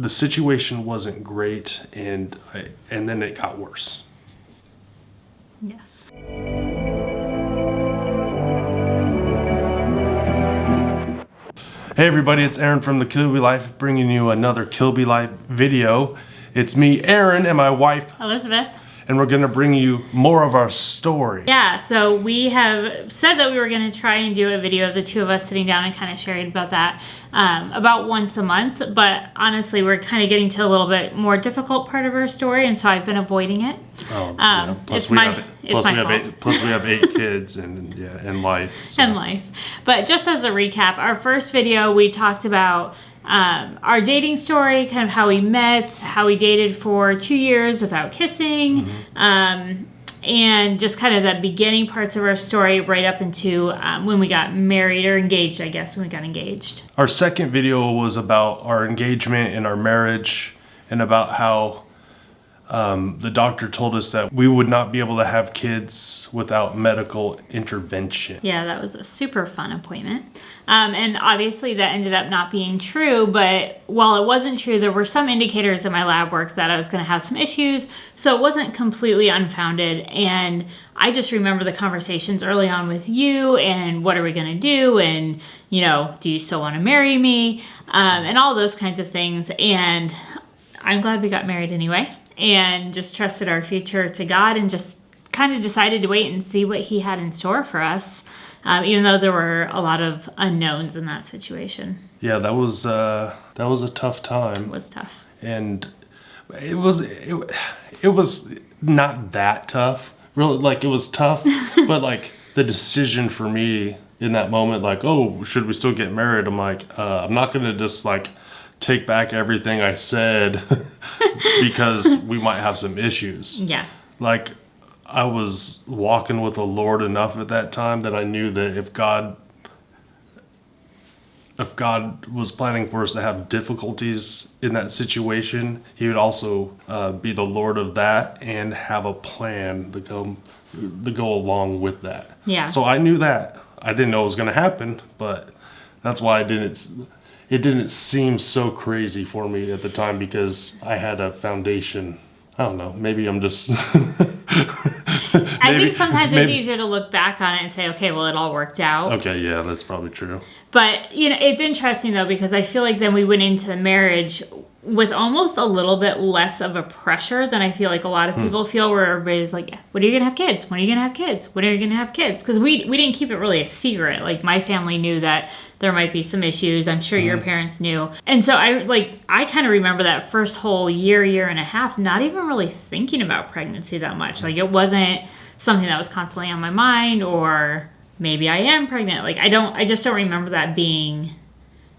the situation wasn't great, and then it got worse. Yes. Hey everybody, it's Aaron from the Kilby Life, bringing you another Kilby Life video. It's me, Aaron, and my wife, Elizabeth. and we're gonna bring you more of our story. Yeah, so we have said that we were going to try and do a video of the two of us sitting down and kind of sharing about that about once a month. But honestly, we're kind of getting to a little bit more difficult part of our story, and so I've been avoiding it. Oh, yeah. Plus we have 8 kids and life. So. And life. But just as a recap, our first video we talked about our dating story, kind of how we met, how we dated for 2 years without kissing, and just kind of the beginning parts of our story right up into when we got married, or engaged, I guess, when we got engaged. Our second video was about our engagement and our marriage, and about how the doctor told us that we would not be able to have kids without medical intervention. Yeah, that was a super fun appointment. And obviously that ended up not being true, but while it wasn't true, there were some indicators in my lab work that I was going to have some issues, so it wasn't completely unfounded. And I just remember the conversations early on with you, and what are we going to do, and, you know, do you still want to marry me, and all those kinds of things. And I'm glad we got married anyway, and just trusted our future to God, and just kind of decided to wait and see what He had in store for us, even though there were a lot of unknowns in that situation. Yeah, that was a tough time. It was tough. And it was not that tough. Really, like, it was tough, but like the decision for me in that moment, like, oh, should we still get married? I'm like, I'm not gonna just like take back everything I said because we might have some issues. Yeah. Like, I was walking with the Lord enough at that time that I knew that if God was planning for us to have difficulties in that situation, He would also be the Lord of that and have a plan to go along with that. Yeah. So I knew that. I didn't know it was going to happen, but that's why it didn't seem so crazy for me at the time, because I had a foundation. I don't know. Maybe I'm just... I think sometimes it's easier to look back on it and say, okay, well, it all worked out. Okay, yeah, that's probably true. But, you know, it's interesting, though, because I feel like then we went into the marriage with almost a little bit less of a pressure than I feel like a lot of people feel, where everybody's like, when are you going to have kids? When are you going to have kids? When are you going to have kids? Because we didn't keep it really a secret. Like, my family knew that there might be some issues. I'm sure your parents knew. And so I kind of remember that first whole year and a half, not even really thinking about pregnancy that much. Like, it wasn't something that was constantly on my mind, or maybe I am pregnant. Like, I just don't remember that being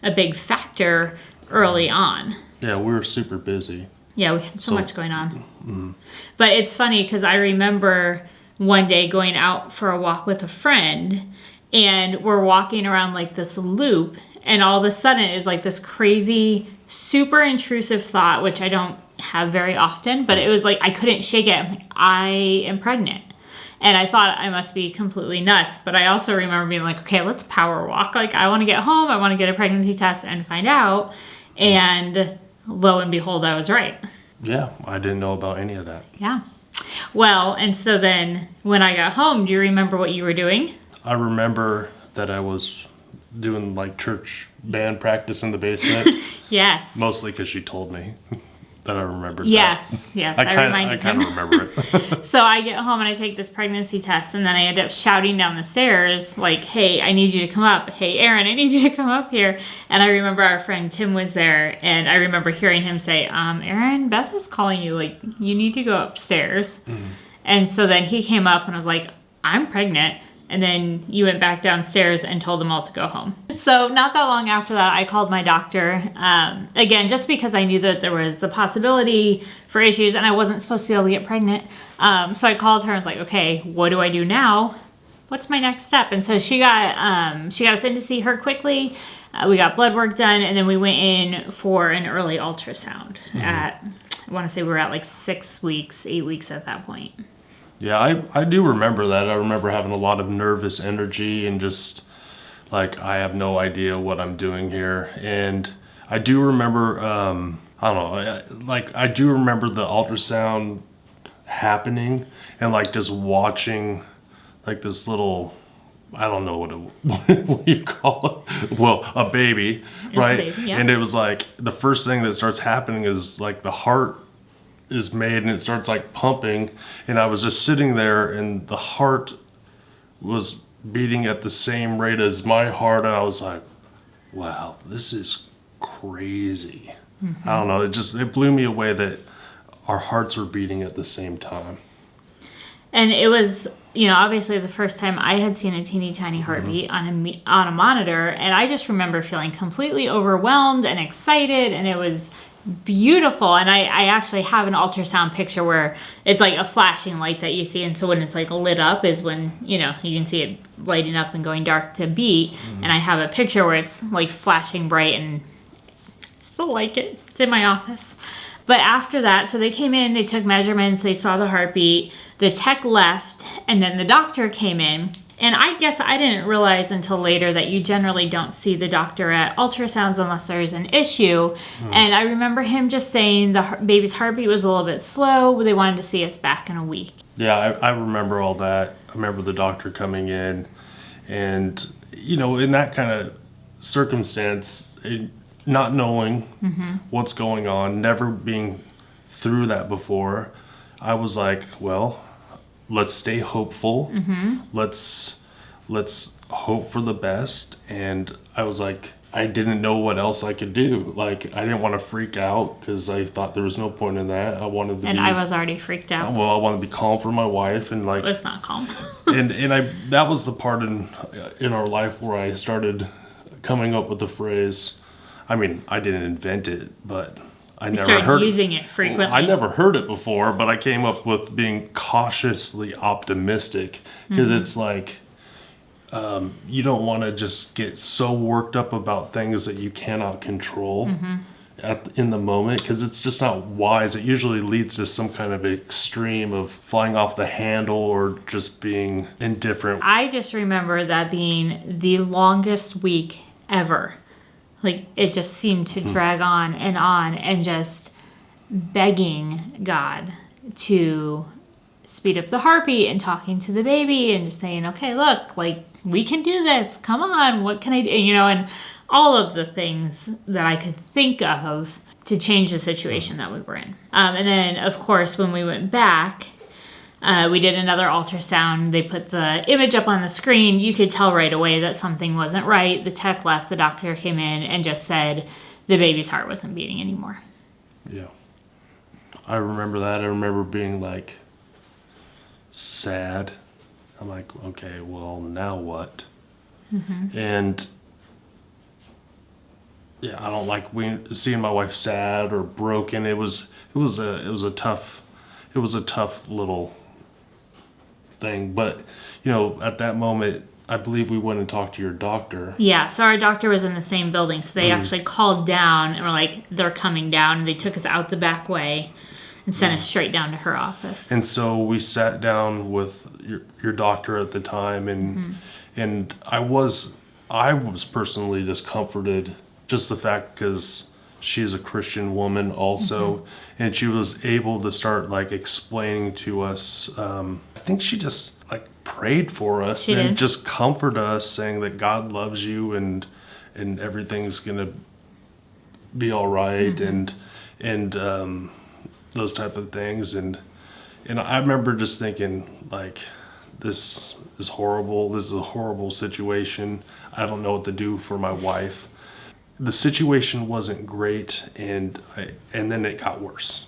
a big factor early on. Yeah, we were super busy. Yeah, we had so much going on. But it's funny because I remember one day going out for a walk with a friend, and we're walking around like this loop, and all of a sudden it was like this crazy, super intrusive thought, which I don't have very often, but it was like I couldn't shake it. I'm like, I am pregnant. And I thought I must be completely nuts. But I also remember being like, okay, let's power walk. Like, I want to get home. I want to get a pregnancy test and find out. And lo and behold, I was right. Yeah, I didn't know about any of that. Yeah. Well, and so then when I got home, do you remember what you were doing? I remember that I was doing like church band practice in the basement. Yes. Mostly because she told me that I remembered yes, that. Yes, I kind of remember it. So I get home and I take this pregnancy test, and then I end up shouting down the stairs, like, hey, I need you to come up. Hey, Aaron, I need you to come up here. And I remember our friend Tim was there, and I remember hearing him say, Aaron, Beth is calling you. Like, you need to go upstairs. And so then he came up and was like, I'm pregnant. And then you went back downstairs and told them all to go home. So not that long after that, I called my doctor. Again, just because I knew that there was the possibility for issues and I wasn't supposed to be able to get pregnant. So I called her and was like, okay, what do I do now? What's my next step? And so she got us in to see her quickly. We got blood work done, and then we went in for an early ultrasound at, I want to say we were at like 8 weeks at that point. Yeah, I do remember that. I remember having a lot of nervous energy and just like, I have no idea what I'm doing here. And I do remember I don't know. Like, I do remember the ultrasound happening and like just watching like this little, I don't know what you call it. Well, a baby, right? A baby, yeah. And it was like the first thing that starts happening is like the heart is made and it starts like pumping. And I was just sitting there and the heart was beating at the same rate as my heart. And I was like, wow, this is crazy. I don't know. It blew me away that our hearts were beating at the same time. And it was, obviously the first time I had seen a teeny tiny heartbeat on a monitor, and I just remember feeling completely overwhelmed and excited, and it was beautiful. And I actually have an ultrasound picture where it's like a flashing light that you see, and so when it's like lit up is when, you can see it lighting up and going dark to beat, and I have a picture where it's like flashing bright, and I still like it. It's in my office. But after that, so they came in, they took measurements, they saw the heartbeat, the tech left, and then the doctor came in. And I guess I didn't realize until later that you generally don't see the doctor at ultrasounds unless there's an issue. And I remember him just saying the baby's heartbeat was a little bit slow. They wanted to see us back in a week. Yeah, I remember all that. I remember the doctor coming in. And, in that kind of circumstance, not knowing what's going on, never being through that before, I was like, well, let's stay hopeful. Let's hope for the best. And I was like, I didn't know what else I could do. Like, I didn't want to freak out because I thought there was no point in that. I wanted to I was already freaked out. Well, I wanted to be calm for my wife and like. It's not calm. that was the part in our life where I started coming up with the phrase. I mean, I didn't invent it, but I never heard using it frequently. I never heard it before, but I came up with being cautiously optimistic because it's like you don't want to just get so worked up about things that you cannot control in the moment because it's just not wise. It usually leads to some kind of extreme of flying off the handle or just being indifferent. I just remember that being the longest week ever. Like, it just seemed to drag on and just begging God to speed up the heartbeat and talking to the baby and just saying, okay, look, like, we can do this. Come on. What can I do? And all of the things that I could think of to change the situation that we were in. And then, of course, when we went back, we did another ultrasound. They put the image up on the screen. You could tell right away that something wasn't right. The tech left. The doctor came in and just said the baby's heart wasn't beating anymore. Yeah. I remember that. I remember being like sad. I'm like, okay, well, now what? And yeah, I don't like seeing my wife sad or broken. It was a tough little thing, but at that moment I believe we went and talked to your doctor. Yeah, so our doctor was in the same building, so they actually called down and were like, they're coming down, and they took us out the back way and sent us straight down to her office. And so we sat down with your doctor at the time, and I was personally discomforted, just the fact because she's a Christian woman also, and she was able to start like explaining to us. I think she just like prayed for us and just comforted us, saying that God loves you and everything's gonna be all right, and those type of things. And I remember just thinking like, this is horrible. This is a horrible situation. I don't know what to do for my wife. The situation wasn't great, and then it got worse.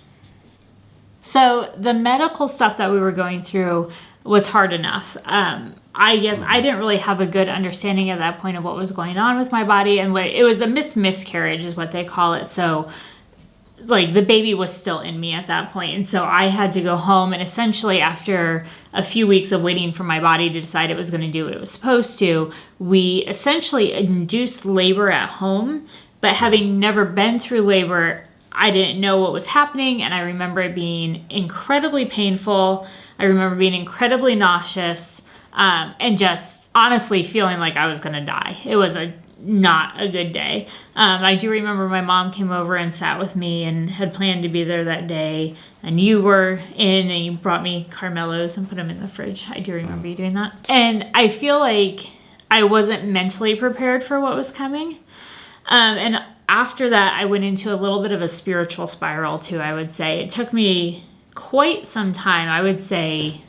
So the medical stuff that we were going through was hard enough. I guess I didn't really have a good understanding at that point of what was going on with my body, and it was a miscarriage is what they call it. So like the baby was still in me at that point, and so I had to go home, and essentially after a few weeks of waiting for my body to decide it was going to do what it was supposed to, we essentially induced labor at home. But having never been through labor, I didn't know what was happening, and I remember it being incredibly painful. I remember being incredibly nauseous, and just honestly feeling like I was going to die. It was a not a good day. I do remember my mom came over and sat with me and had planned to be there that day. And you were in and you brought me Carmelos and put them in the fridge. I do remember you doing that. And I feel like I wasn't mentally prepared for what was coming. And after that, I went into a little bit of a spiritual spiral too, I would say. It took me quite some time, I would say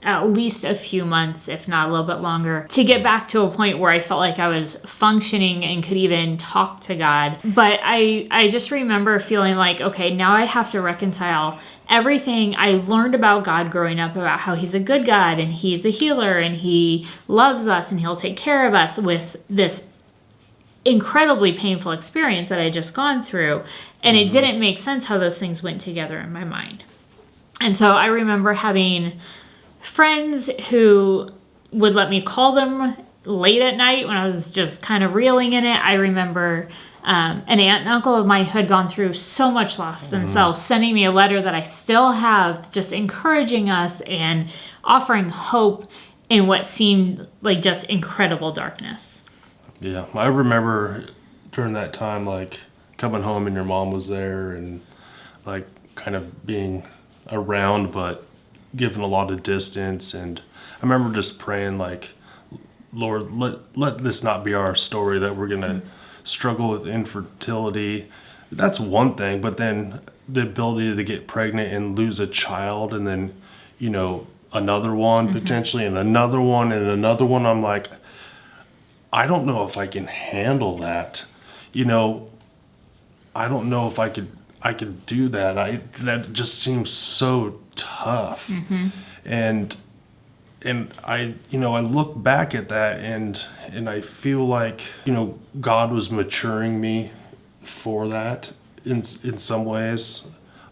at least a few months, if not a little bit longer, to get back to a point where I felt like I was functioning and could even talk to God. But I just remember feeling like, okay, now I have to reconcile everything I learned about God growing up, about how he's a good God and he's a healer and he loves us and he'll take care of us, with this incredibly painful experience that I just gone through. And it didn't make sense how those things went together in my mind. And so I remember having friends who would let me call them late at night when I was just kind of reeling in it. I remember an aunt and uncle of mine who had gone through so much loss themselves, sending me a letter that I still have, just encouraging us and offering hope in what seemed like just incredible darkness. Yeah, I remember during that time, like, coming home and your mom was there and, like, kind of being around but given a lot of distance. And I remember just praying, like, Lord, let this not be our story, that we're going to struggle with infertility. That's one thing, but then the ability to get pregnant and lose a child, and then, you know, another one potentially, and another one and another one. I'm like, I don't know if I can handle that. You know, I don't know if I could do that. That just seems so tough. And I, you know, I look back at that and I feel like, you know, God was maturing me for that in some ways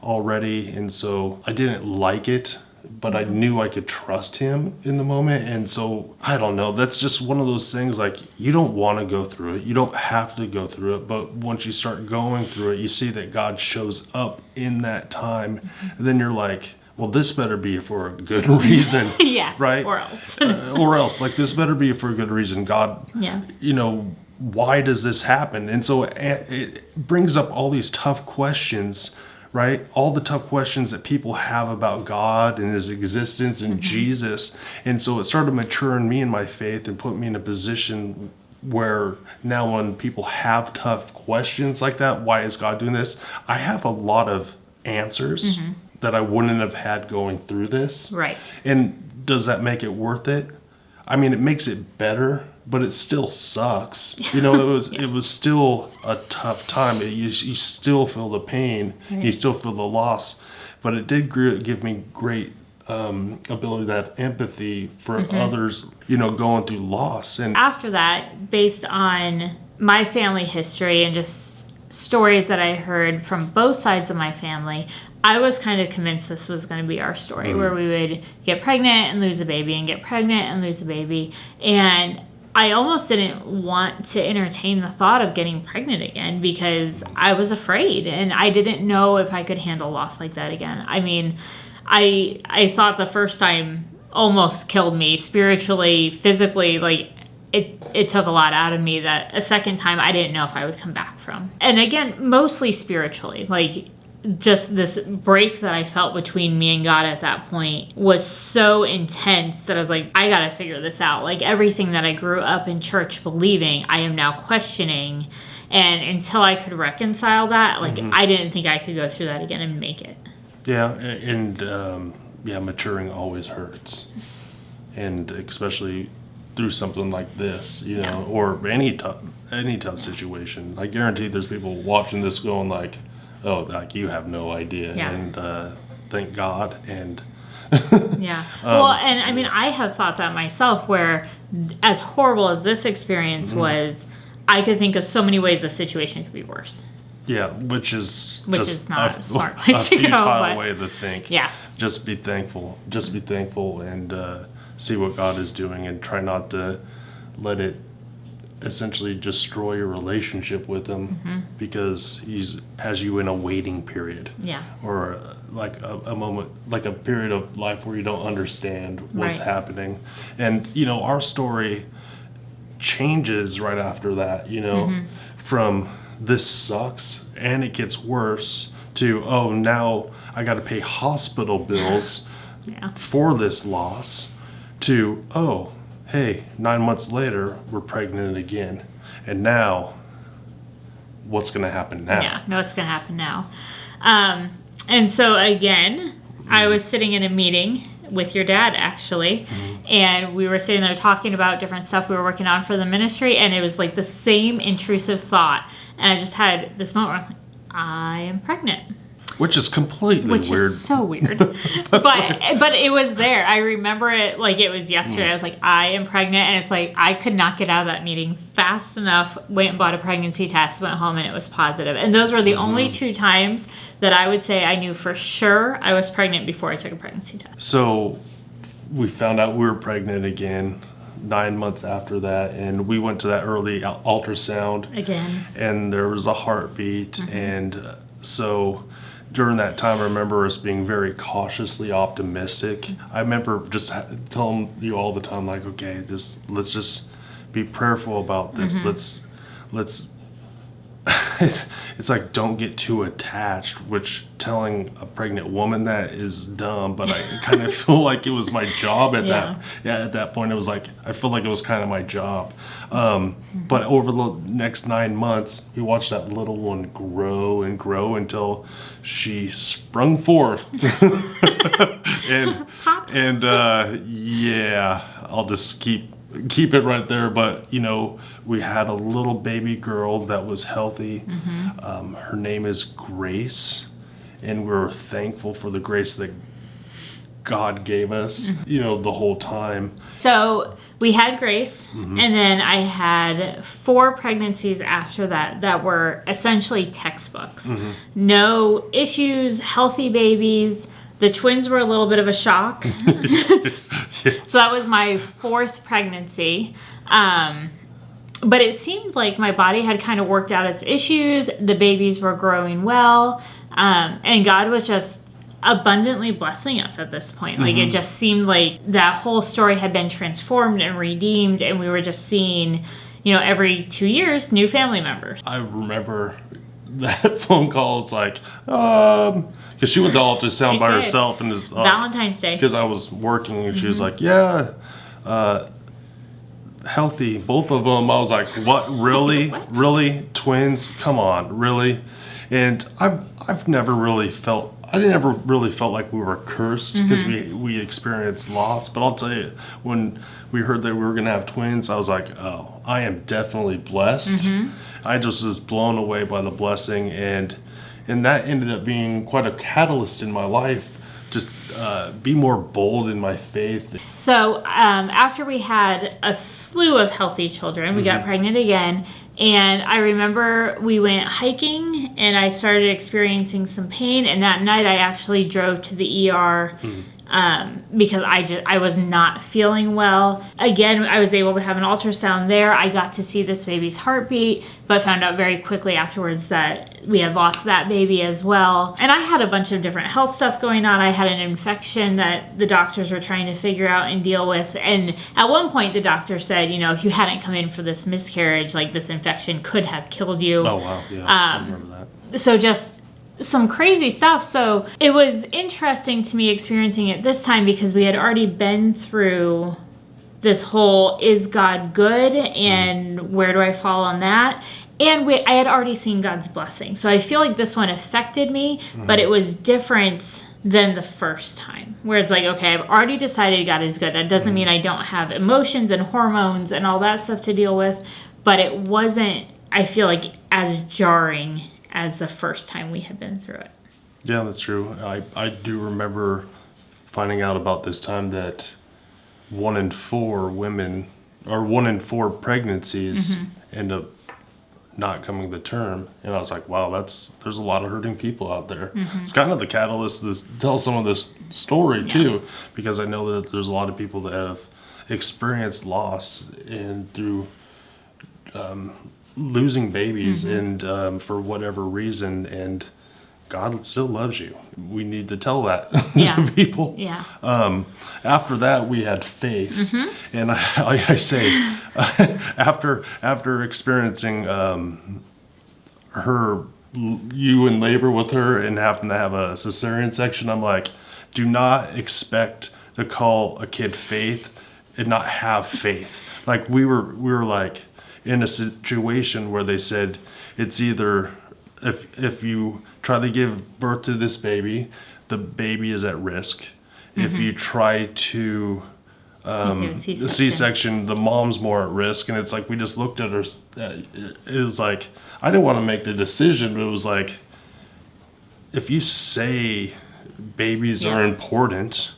already. And so I didn't like it, but I knew I could trust him in the moment. And so, I don't know, that's just one of those things, like, you don't want to go through it. You don't have to go through it. But once you start going through it, you see that God shows up in that time. And then you're like, well, this better be for a good reason. Yes, right? Or else. Or else, like, this better be for a good reason. God, you know, why does this happen? And so it brings up all these tough questions, right? All the tough questions that people have about God and his existence and Jesus. And so it started maturing me in my faith and put me in a position where now when people have tough questions like that, why is God doing this? I have a lot of answers that I wouldn't have had going through this. Right. And does that make it worth it? I mean, it makes it better, but it still sucks. You know, it was still a tough time. You still feel the pain, you still feel the loss, but it did give me great ability to have empathy for others, you know, going through loss. And after that, based on my family history and just stories that I heard from both sides of my family, I was kind of convinced this was going to be our story, where we would get pregnant and lose a baby and get pregnant and lose a baby. And I almost didn't want to entertain the thought of getting pregnant again because I was afraid and I didn't know if I could handle loss like that again. I mean, I thought the first time almost killed me spiritually, physically, like it took a lot out of me that a second time I didn't know if I would come back from. And again, mostly spiritually, like just this break that I felt between me and God at that point was so intense that I was like, I gotta figure this out. Like everything that I grew up in church believing, I am now questioning. And until I could reconcile that, like I didn't think I could go through that again and make it. Yeah, and maturing always hurts. And especially through something like this, you know, or any tough situation. I guarantee there's people watching this going like, oh, like you have no idea. And thank God. And well, and I mean, I have thought that myself, where as horrible as this experience was, I could think of so many ways the situation could be worse. Yeah, which is not a smart place to go. A futile but way to think. Yes. Just be thankful. Just be thankful and see what God is doing, and try not to let it essentially destroy your relationship with him, because he's has you in a waiting period. Or like a moment, like a period of life where you don't understand what's happening. And you know, our story changes right after that, you know, from this sucks and it gets worse to, oh, now I got to pay hospital bills for this loss, to, oh, hey, 9 months later, we're pregnant again. And now, what's going to happen now? Yeah, no, what's going to happen now. And so, again, I was sitting in a meeting with your dad, actually, and we were sitting there talking about different stuff we were working on for the ministry, and it was like the same intrusive thought. And I just had this moment where I'm like, I am pregnant. Which is completely weird. Which is so weird. but it was there. I remember it like it was yesterday. I was like, I am pregnant. And it's like, I could not get out of that meeting fast enough. Went and bought a pregnancy test, went home, and it was positive. And those were the only 2 times that I would say I knew for sure I was pregnant before I took a pregnancy test. So we found out we were pregnant again 9 months after that. And we went to that early ultrasound. Again. And there was a heartbeat. And so during that time, I remember us being very cautiously optimistic. I remember just telling you all the time, like, okay, let's just be prayerful about this. Let's it's like, don't get too attached, which telling a pregnant woman that is dumb, but I kind of feel like it was my job at at that point. It was like, I feel like it was kind of my job. But over the next 9 months, we watched that little one grow and grow until she sprung forth. and I'll just keep it right there. But, you know, we had a little baby girl that was healthy. Her name is Grace, and we're thankful for the grace that God gave us, you know, the whole time. So we had Grace, and then I had 4 pregnancies after that were essentially textbooks. No issues, healthy babies. The twins were a little bit of a shock. So that was my 4th pregnancy. But it seemed like my body had kind of worked out its issues. The babies were growing well. And God was just abundantly blessing us at this point. Like, it just seemed like that whole story had been transformed and redeemed. And we were just seeing, you know, every 2 years, new family members. I remember that phone call. It's like, because she went to ultrasound by herself, and it was Valentine's Day, because I was working, and she was like, healthy, both of them. I was like, what, really? What? Really? Twins? Come on, really? And I've never really felt like we were cursed, because we experienced loss. But I'll tell you, when we heard that we were going to have twins, I was like, oh, I am definitely blessed. I just was blown away by the blessing, and that ended up being quite a catalyst in my life. Just be more bold in my faith. So after we had a slew of healthy children, we got pregnant again. And I remember we went hiking, and I started experiencing some pain. And that night I actually drove to the ER because I was not feeling well. Again, I was able to have an ultrasound there. I got to see this baby's heartbeat, but found out very quickly afterwards that we had lost that baby as well. And I had a bunch of different health stuff going on. I had an infection that the doctors were trying to figure out and deal with. And at one point the doctor said, you know, if you hadn't come in for this miscarriage, like, this infection could have killed you. Oh, wow. Yeah, I remember that. So just some crazy stuff. So it was interesting to me experiencing it this time, because we had already been through this whole, is God good, and where do I fall on that? And I had already seen God's blessing. So I feel like this one affected me, but it was different than the first time, where it's like, okay, I've already decided God is good. That doesn't mean I don't have emotions and hormones and all that stuff to deal with, but it wasn't, I feel like, as jarring as the first time we had been through it. Yeah, that's true. I do remember finding out about this time that 1 in 4 women, or 1 in 4 pregnancies end up not coming to term. And I was like, wow, there's a lot of hurting people out there. It's kind of the catalyst to tell some of this story too, because I know that there's a lot of people that have experienced loss and through losing babies and for whatever reason. And God still loves you. We need to tell that Yeah. to people. Yeah. After that, we had faith, and I say, after experiencing you in labor with her and having to have a cesarean section, I'm like, do not expect to call a kid faith and not have faith. Like we were like in a situation where they said it's either if you try to give birth to this baby, the baby is at risk. If you try to the C-section, the mom's more at risk. And it's like, we just looked at her. It was like, I didn't want to make the decision, but it was like, if you say babies are important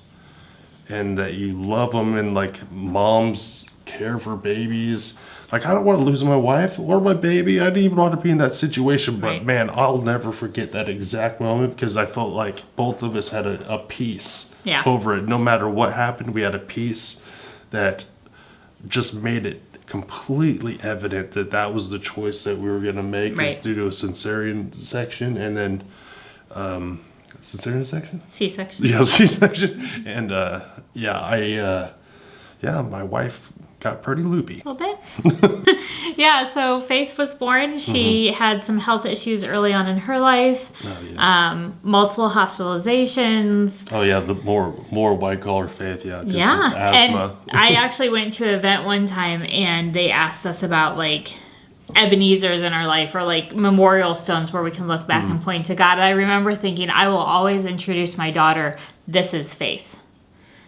and that you love them and like moms care for babies, like I don't want to lose my wife or my baby. I didn't even want to be in that situation, but man, I'll never forget that exact moment because I felt like both of us had a peace over it. No matter what happened, we had a peace that just made it completely evident that that was the choice that we were going to make is due to a cesarean section and then cesarean section? C-section. Yeah, C-section. And my wife got pretty loopy. A little bit. Yeah, so Faith was born. She had some health issues early on in her life. Multiple hospitalizations. Oh yeah, the more white collar Faith, asthma. And I actually went to an event one time and they asked us about like Ebenezer's in our life or like memorial stones where we can look back and point to God. And I remember thinking, I will always introduce my daughter, this is Faith.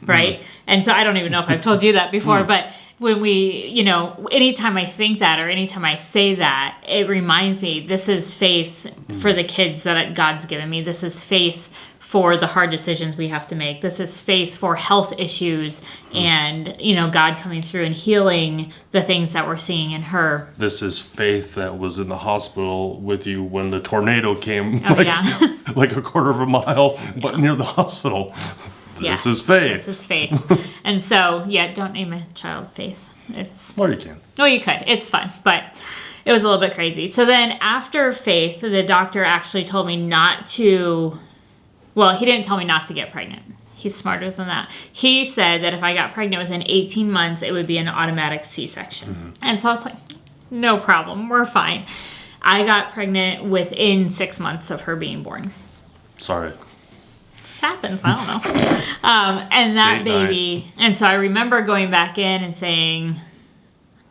Right? And so I don't even know if I've told you that before, but when we, anytime I think that or anytime I say that, it reminds me, this is faith for the kids that God's given me. This is faith for the hard decisions we have to make. This is faith for health issues and, God coming through and healing the things that we're seeing in her. This is Faith that was in the hospital with you when the tornado came like a quarter of a mile but near the hospital. This is Faith. This is Faith. And so, don't name a child Faith. Well, you can. No, you could. It's fun, but it was a little bit crazy. So then after Faith, the doctor actually told me not to, well, he didn't tell me not to get pregnant. He's smarter than that. He said that if I got pregnant within 18 months, it would be an automatic C-section. And so I was like, no problem. We're fine. I got pregnant within 6 months of her being born. Sorry. Happens, I don't know. And that baby, and so I remember going back in and saying,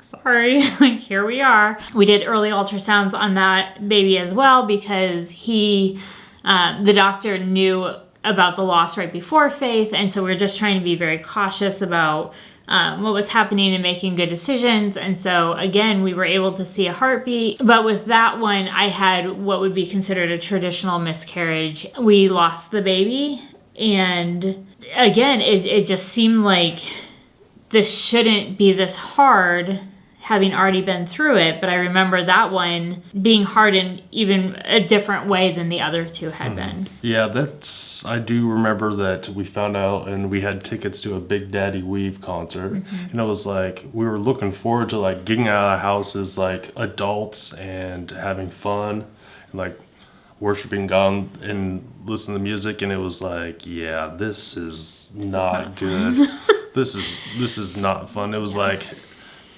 sorry, like here we are. We did early ultrasounds on that baby as well because the doctor knew about the loss right before Faith, and so we were just trying to be very cautious about what was happening and making good decisions. And so again, we were able to see a heartbeat, but with that one, I had what would be considered a traditional miscarriage. We lost the baby, and again, it just seemed like this shouldn't be this hard, having already been through it. But I remember that one being hard in even a different way than the other two had been. Yeah, I do remember that we found out and we had tickets to a Big Daddy Weave concert. And it was like, we were looking forward to like getting out of the house as like adults and having fun and like worshiping God and listening to music. And it was like, this is not good. This is not fun. It was like,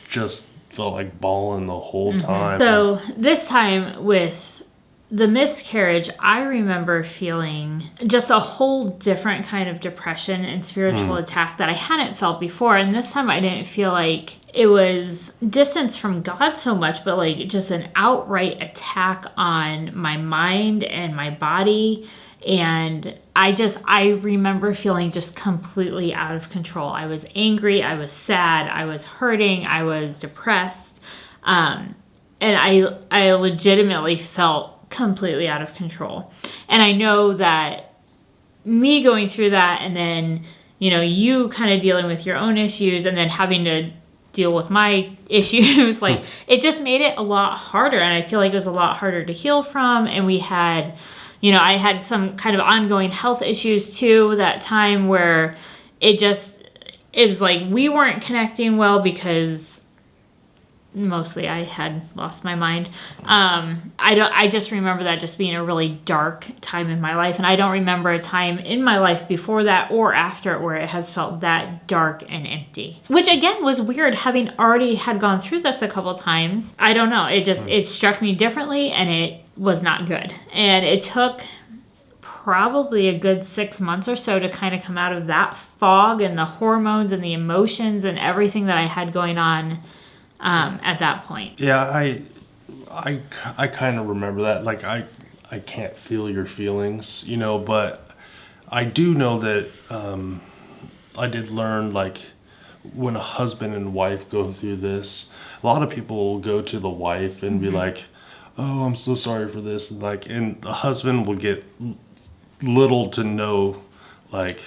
just felt like bawling the whole time. So this time with the miscarriage, I remember feeling just a whole different kind of depression and spiritual attack that I hadn't felt before. And this time I didn't feel like it was distance from God so much, but like just an outright attack on my mind and my body. And I remember feeling just completely out of control. I was angry, I was sad, I was hurting, I was depressed. And I legitimately felt completely out of control. And I know that me going through that and then, you kind of dealing with your own issues and then having to deal with my issues, like it just made it a lot harder. And I feel like it was a lot harder to heal from. And we had, I had some kind of ongoing health issues too that time where it was like we weren't connecting well because mostly I had lost my mind. I just remember that just being a really dark time in my life. And I don't remember a time in my life before that or after it where it has felt that dark and empty. Which again was weird, having already had gone through this a couple times. I don't know. It struck me differently, and it was not good. And it took probably a good 6 months or so to kind of come out of that fog and the hormones and the emotions and everything that I had going on at that point. Yeah, I kind of remember that. Like, I can't feel your feelings, but I do know that I did learn, like, when a husband and wife go through this, a lot of people will go to the wife and be like, oh, I'm so sorry for this. And the husband will get little to no, like,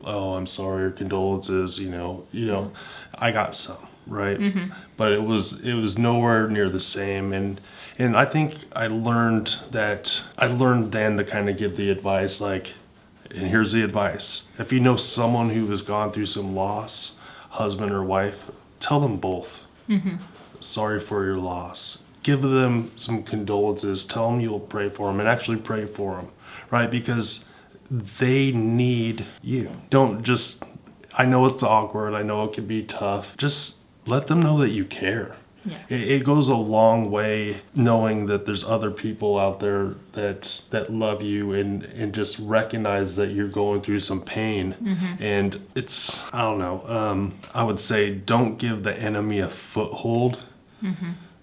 oh, I'm sorry, or condolences, I got some, right? But it was nowhere near the same. And I think I learned then to kind of give the advice, like, and here's the advice. If you know someone who has gone through some loss, husband or wife, tell them both. Sorry for your loss. Give them some condolences. Tell them you'll pray for them, and actually pray for them, right? Because they need you. Don't just, I know it's awkward. I know it can be tough. Just let them know that you care. Yeah. It goes a long way knowing that there's other people out there that love you and just recognize that you're going through some pain. And it's, I don't know, I would say don't give the enemy a foothold.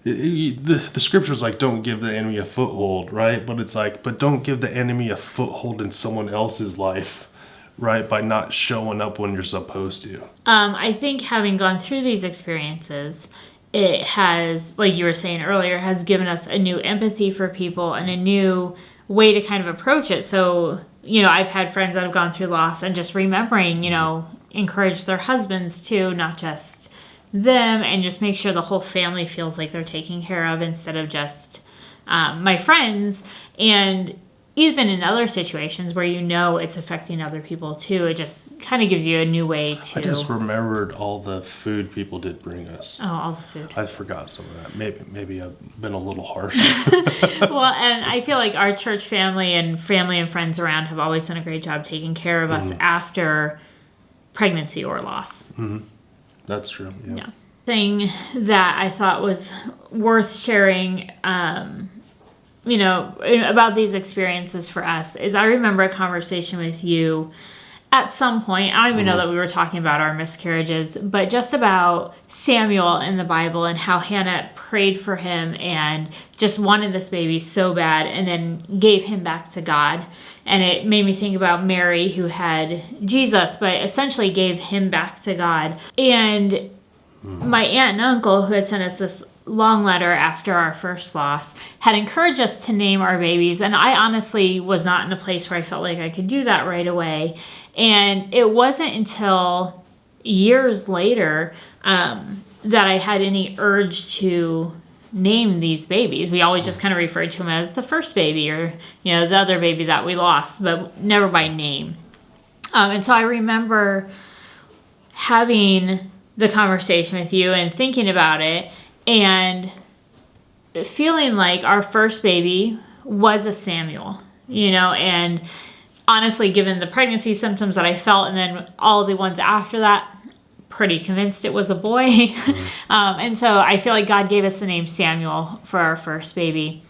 The scripture's like, don't give the enemy a foothold, right? But it's like, but don't give the enemy a foothold in someone else's life, right? By not showing up when you're supposed to. I think having gone through these experiences, it has, like you were saying earlier, has given us a new empathy for people and a new way to kind of approach it. So, I've had friends that have gone through loss, and just remembering, encourage their husbands too, not just them, and just make sure the whole family feels like they're taken care of instead of just my friends. And even in other situations where it's affecting other people too, it just kind of gives you a new way to... I just remembered all the food people did bring us. Oh, all the food. I forgot some of that. Maybe I've been a little harsh. Well, and I feel like our church family and friends around have always done a great job taking care of us after pregnancy or loss. That's true. Yeah. Thing that I thought was worth sharing, about these experiences for us is I remember a conversation with you at some point. I don't even know that we were talking about our miscarriages, but just about Samuel in the Bible and how Hannah prayed for him and just wanted this baby so bad and then gave him back to God. And it made me think about Mary, who had Jesus, but essentially gave him back to God. And my aunt and uncle, who had sent us this long letter after our first loss, had encouraged us to name our babies. And I honestly was not in a place where I felt like I could do that right away. And it wasn't until years later that I had any urge to name these babies. We always just kind of referred to them as the first baby or, the other baby that we lost, but never by name. And so I remember having the conversation with you and thinking about it and feeling like our first baby was a Samuel, and honestly, given the pregnancy symptoms that I felt and then all the ones after that, pretty convinced it was a boy. And so I feel like God gave us the name Samuel for our first baby.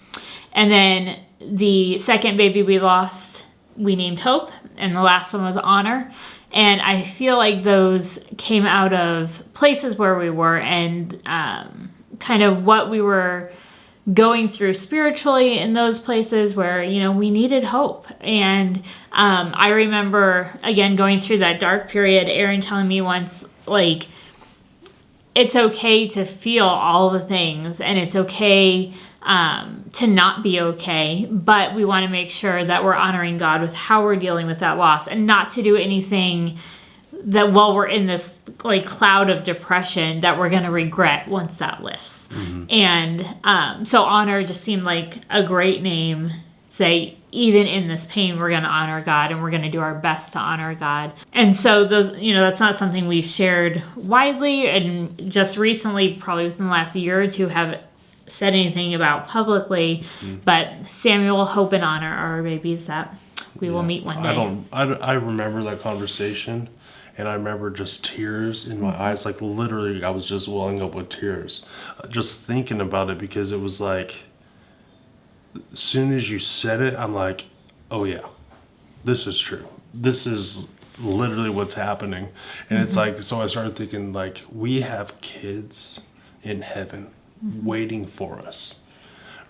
And then the second baby we lost, we named Hope, and the last one was Honor. And I feel like those came out of places where we were and kind of what we were going through spiritually in those places where, we needed hope. And I remember, again, going through that dark period, Aaron telling me once, like, it's okay to feel all the things and it's okay to not be okay, but we want to make sure that we're honoring God with how we're dealing with that loss and not to do anything that while we're in this like cloud of depression that we're going to regret once that lifts. And so Honor just seemed like a great name. Say, even in this pain, we're going to honor God and we're going to do our best to honor God. And so those, that's not something we've shared widely, and just recently, probably within the last year or two, have said anything about publicly. But Samuel, Hope, and Honor are our babies that we will meet one day. I remember that conversation, and I remember just tears in my eyes. Like, literally, I was just welling up with tears, just thinking about it, because it was like, as soon as you said it, I'm like, oh yeah, this is true. This is literally what's happening. And it's like, so I started thinking, like, we have kids in heaven waiting for us,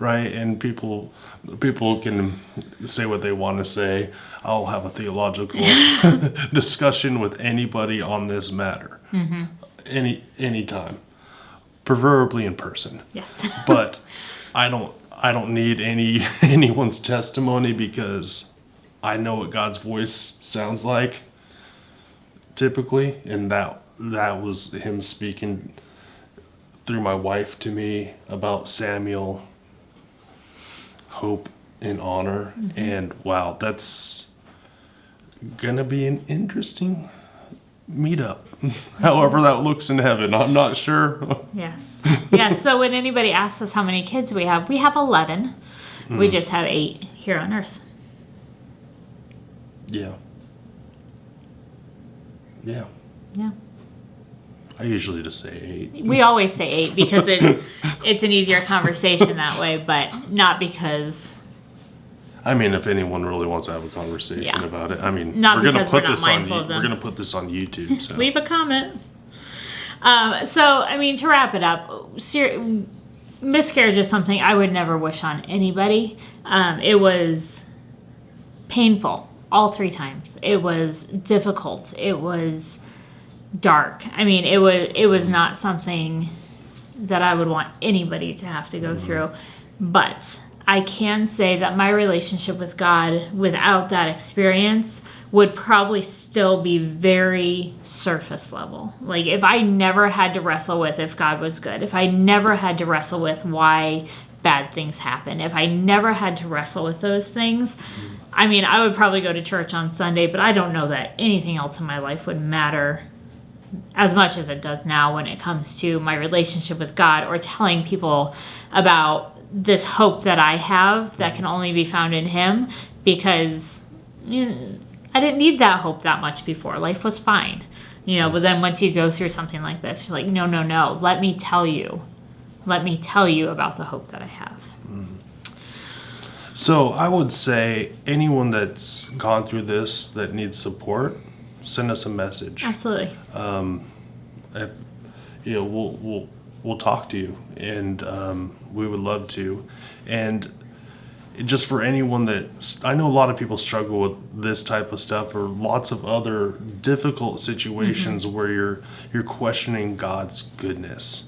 right? And people can say what they want to say. I'll have a theological discussion with anybody on this matter, anytime, preferably in person. Yes. But I don't need anyone's testimony, because I know what God's voice sounds like typically, and that was him speaking through my wife to me about Samuel, Hope, and Honor. And wow, that's gonna be an interesting meetup. However that looks in heaven, I'm not sure. Yes. So when anybody asks us how many kids we have 11. We just have 8 here on earth. Yeah. Yeah. I usually just say 8. We always say 8 because it's an easier conversation that way, but not because... I mean, if anyone really wants to have a conversation about it, I mean, not we're gonna because put we're not this on mindful of them. we're gonna put this on YouTube. So. Leave a comment. So, I mean, to wrap it up, miscarriage is something I would never wish on anybody. It was painful all 3 times. It was difficult. It was dark. I mean, it was not something that I would want anybody to have to go through. But I can say that my relationship with God without that experience would probably still be very surface level. Like, if I never had to wrestle with if God was good, if I never had to wrestle with why bad things happen, if I never had to wrestle with those things, I mean, I would probably go to church on Sunday, but I don't know that anything else in my life would matter as much as it does now when it comes to my relationship with God, or telling people about this hope that I have that can only be found in Him, because I didn't need that hope that much before. Life was fine, but then once you go through something like this, you're like, no, let me tell you about the hope that I have. So I would say anyone that's gone through this that needs support, send us a message. Absolutely. We'll talk to you, and we would love to. And just for anyone I know a lot of people struggle with this type of stuff, or lots of other difficult situations where you're questioning God's goodness.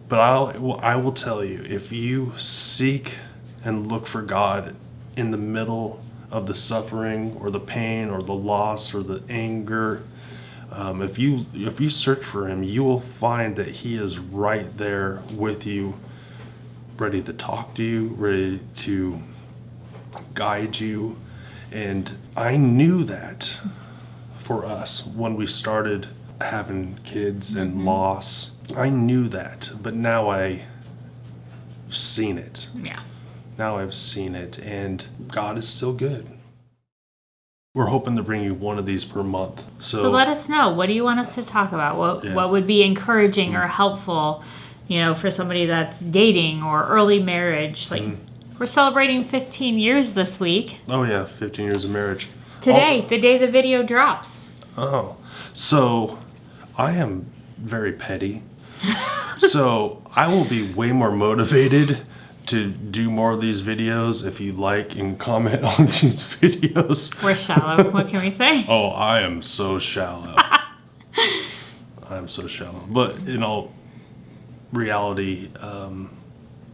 But I will tell you, if you seek and look for God in the middle of the suffering or the pain or the loss or the anger, if you search for Him, you will find that He is right there with you, ready to talk to you, ready to guide you. And I knew that for us when we started having kids and loss. I knew that, but now I've seen it. Yeah. Now I've seen it, and God is still good. We're hoping to bring you one of these per month. So let us know. What do you want us to talk about? What would be encouraging or helpful, for somebody that's dating or early marriage? Like, we're celebrating 15 years this week. Oh yeah, 15 years of marriage. Today, the day the video drops. Oh, so I am very petty. So I will be way more motivated to do more of these videos if you like and comment on these videos. We're shallow. What can we say? Oh, I am so shallow. I'm so shallow. But in all reality,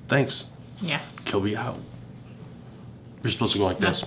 thanks. Yes. Kilby out. You're supposed to go like this.